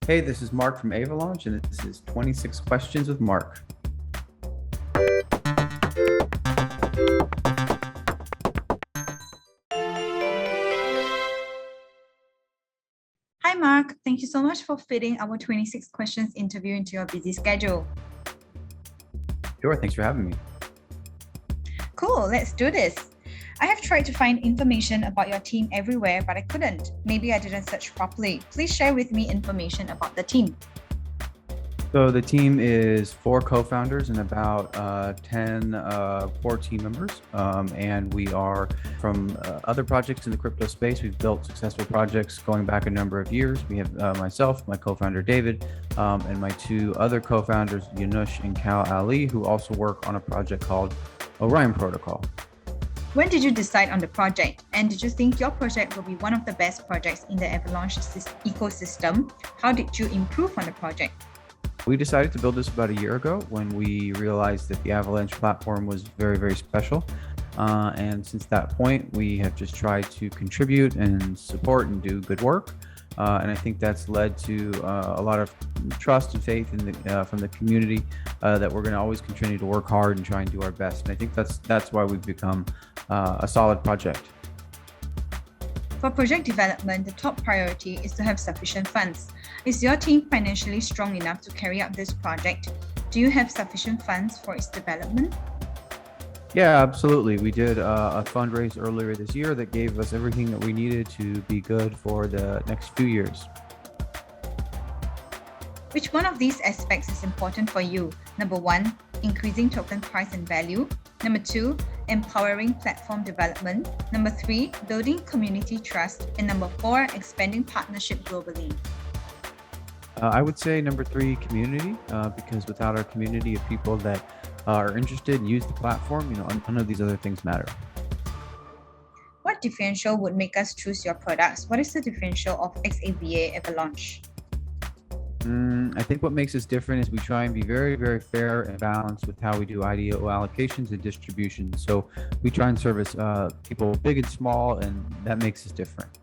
Hey, this is Mark from Avalaunch, and this is 26 Questions with Mark. Hi, Mark. Thank you so much for fitting our 26 questions interview into your busy schedule. Sure, thanks for having me. Cool, let's do this. I have tried to find information about your team everywhere, but I couldn't. Maybe I didn't search properly. Please share with me information about the team. So the team is 4 co-founders and about 10 core team members. And we are from other projects in the crypto space. We've built successful projects going back a number of years. We have myself, my co-founder David, and my 2 other co-founders, Yanush and Cal Ali, who also work on a project called Orion Protocol. When did you decide on the project? And did you think your project will be one of the best projects in the Avalaunch ecosystem? How did you improve on the project? We decided to build this about a year ago when we realized that the Avalaunch platform was very, very special. And since that point, we have just tried to contribute and support and do good work. And I think that's led to a lot of trust and faith in from the community that we're going to always continue to work hard and try and do our best. And I think that's why we've become a solid project. For project development, the top priority is to have sufficient funds. Is your team financially strong enough to carry out this project? Do you have sufficient funds for its development? Yeah, absolutely. We did a fundraise earlier this year that gave us everything that we needed to be good for the next few years. Which one of these aspects is important for you? Number 1, increasing token price and value. Number 2, empowering platform development. Number 3, building community trust. And number 4, expanding partnership globally. I would say number 3, community, because without our community of people that are interested and use the platform, none of these other things matter. What differential would make us choose your products? What is the differential of XAVA Avalaunch? I think what makes us different is we try and be very, very fair and balanced with how we do IDO allocations and distribution. So we try and service people big and small, and that makes us different.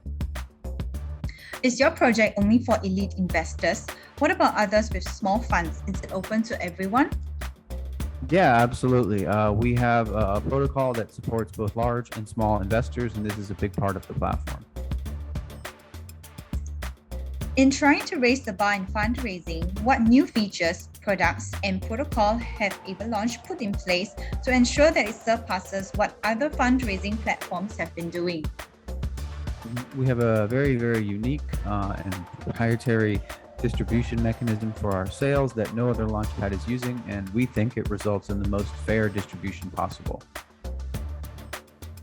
Is your project only for elite investors? What about others with small funds? Is it open to everyone? Yeah, absolutely. We have a protocol that supports both large and small investors, and this is a big part of the platform. In trying to raise the bar in fundraising, what new features, products, and protocol have Avalaunch put in place to ensure that it surpasses what other fundraising platforms have been doing? We have a very, very unique and proprietary distribution mechanism for our sales that no other launchpad is using, and we think it results in the most fair distribution possible.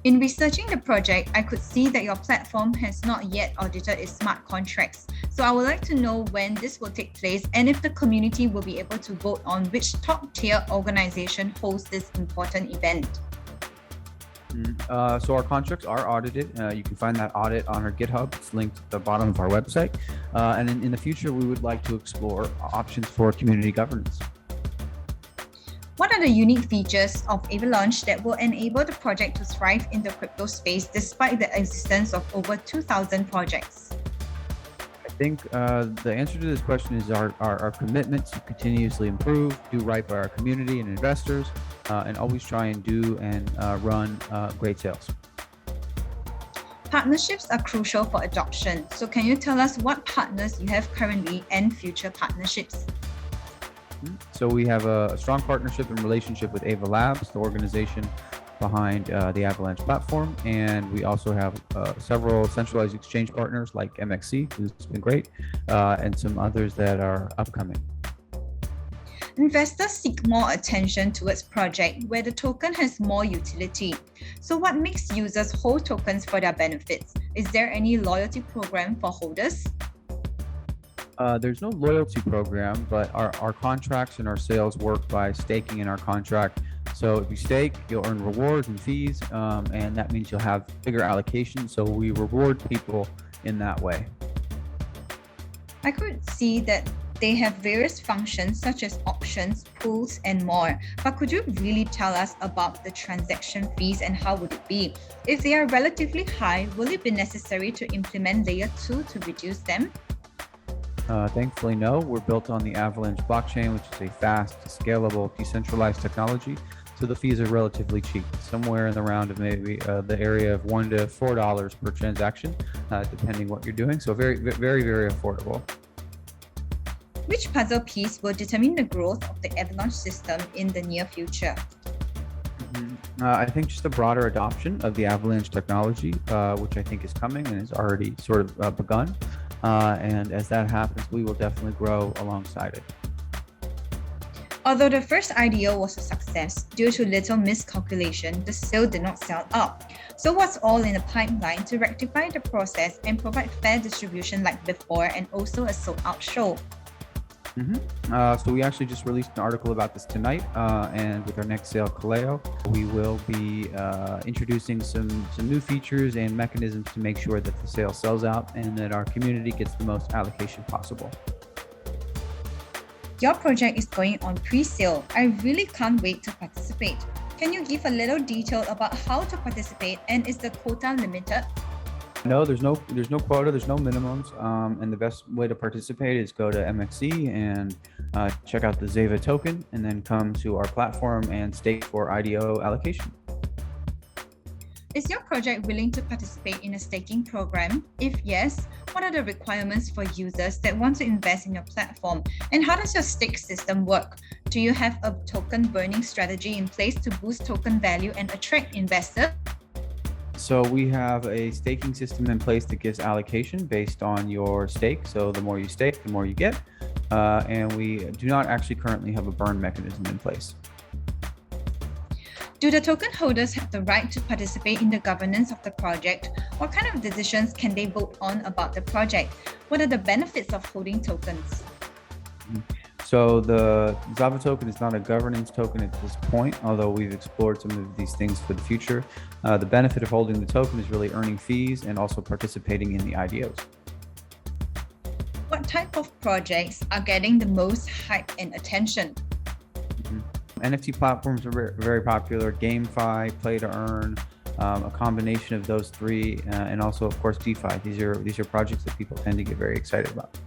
In researching the project, I could see that your platform has not yet audited its smart contracts. So I would like to know when this will take place and if the community will be able to vote on which top-tier organization hosts this important event. So our contracts are audited. You can find that audit on our GitHub. It's linked at the bottom of our website. And in the future, we would like to explore options for community governance. What are the unique features of Avalaunch that will enable the project to thrive in the crypto space despite the existence of over 2,000 projects? I think the answer to this question is our commitment to continuously improve, do right by our community and investors, and always try and do and run great sales. Partnerships are crucial for adoption. So can you tell us what partners you have currently and future partnerships? So we have a strong partnership and relationship with Ava Labs, the organization behind the Avalaunch platform. And we also have several centralized exchange partners like MEXC, who's been great, and some others that are upcoming. Investors seek more attention towards project where the token has more utility. So what makes users hold tokens for their benefits? Is there any loyalty program for holders? There's no loyalty program, but our contracts and our sales work by staking in our contract. So if you stake, you'll earn rewards and fees, and that means you'll have bigger allocations. So we reward people in that way. I could see that they have various functions such as options, pools, and more. But could you really tell us about the transaction fees and how would it be? If they are relatively high, will it be necessary to implement layer 2 to reduce them? Thankfully, no. We're built on the Avalaunch blockchain, which is a fast, scalable, decentralized technology. So the fees are relatively cheap, somewhere in the round of maybe the area of $1 to $4 per transaction, depending what you're doing. So very, very, very affordable. Which puzzle piece will determine the growth of the Avalaunch system in the near future? I think just a broader adoption of the Avalaunch technology, which I think is coming and has already sort of begun. And as that happens, we will definitely grow alongside it. Although the first IDO was a success, due to little miscalculation, the sale did not sell out. So what's all in the pipeline to rectify the process and provide fair distribution like before and also a sold-out show? So we actually just released an article about this tonight, and with our next sale, Kaleo, we will be introducing some new features and mechanisms to make sure that the sale sells out and that our community gets the most allocation possible. Your project is going on pre-sale. I really can't wait to participate. Can you give a little detail about how to participate, and is the quota limited? No, there's no quota, there's no minimums, and the best way to participate is go to MEXC and check out the XAVA token, and then come to our platform and stake for IDO allocation. Is your project willing to participate in a staking program? If yes, what are the requirements for users that want to invest in your platform? And how does your stake system work? Do you have a token burning strategy in place to boost token value and attract investors? So we have a staking system in place that gives allocation based on your stake. So the more you stake, the more you get. And we do not actually currently have a burn mechanism in place. Do the token holders have the right to participate in the governance of the project? What kind of decisions can they vote on about the project? What are the benefits of holding tokens? So the XAVA token is not a governance token at this point, although we've explored some of these things for the future. The benefit of holding the token is really earning fees and also participating in the IDOs. What type of projects are getting the most hype and attention? NFT platforms are very popular. GameFi, play to earn, a combination of those three, and also, of course, DeFi. These are projects that people tend to get very excited about.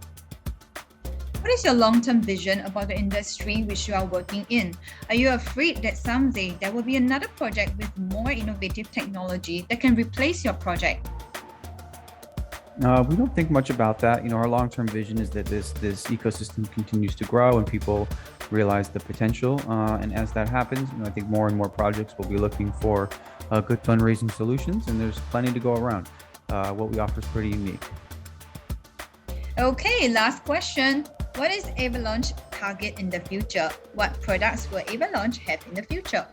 What is your long-term vision about the industry which you are working in? Are you afraid that someday there will be another project with more innovative technology that can replace your project? We don't think much about that. Our long-term vision is that this ecosystem continues to grow and people realize the potential. And as that happens, I think more and more projects will be looking for good fundraising solutions, and there's plenty to go around. What we offer is pretty unique. Okay, last question. What is Avalaunch target in the future? What products will Avalaunch have in the future?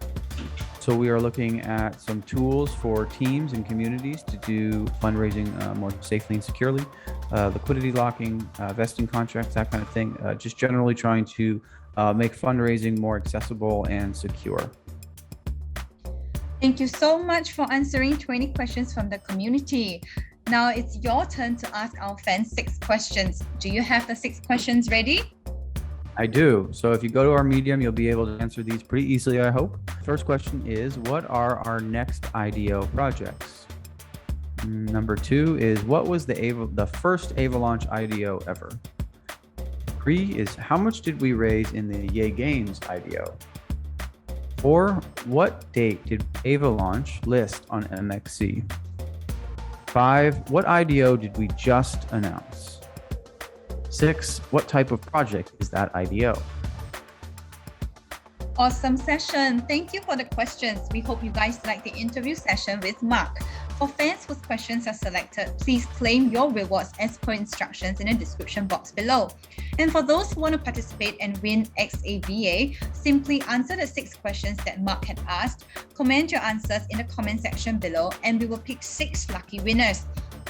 So we are looking at some tools for teams and communities to do fundraising more safely and securely, liquidity locking, vesting contracts, that kind of thing. Just generally trying to make fundraising more accessible and secure. Thank you so much for answering 20 questions from the community. Now it's your turn to ask our fans 6 questions. Do you have the 6 questions ready? I do. So if you go to our Medium, you'll be able to answer these pretty easily, I hope. First question is, what are our next IDO projects? Number 2 is, what was the first Avalaunch IDO ever? 3 is, how much did we raise in the Yay Games IDO? 4, what date did Avalaunch list on MEXC? 5, what IDO did we just announce? 6, what type of project is that IDO? Awesome session. Thank you for the questions. We hope you guys like the interview session with Mark. For fans whose questions are selected, please claim your rewards as per instructions in the description box below. And for those who want to participate and win XAVA, simply answer the 6 questions that Mark had asked, comment your answers in the comment section below, and we will pick 6 lucky winners.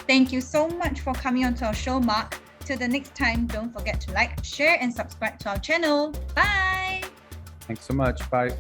Thank you so much for coming onto our show, Mark. Till the next time, don't forget to like, share, and subscribe to our channel. Bye! Thanks so much. Bye.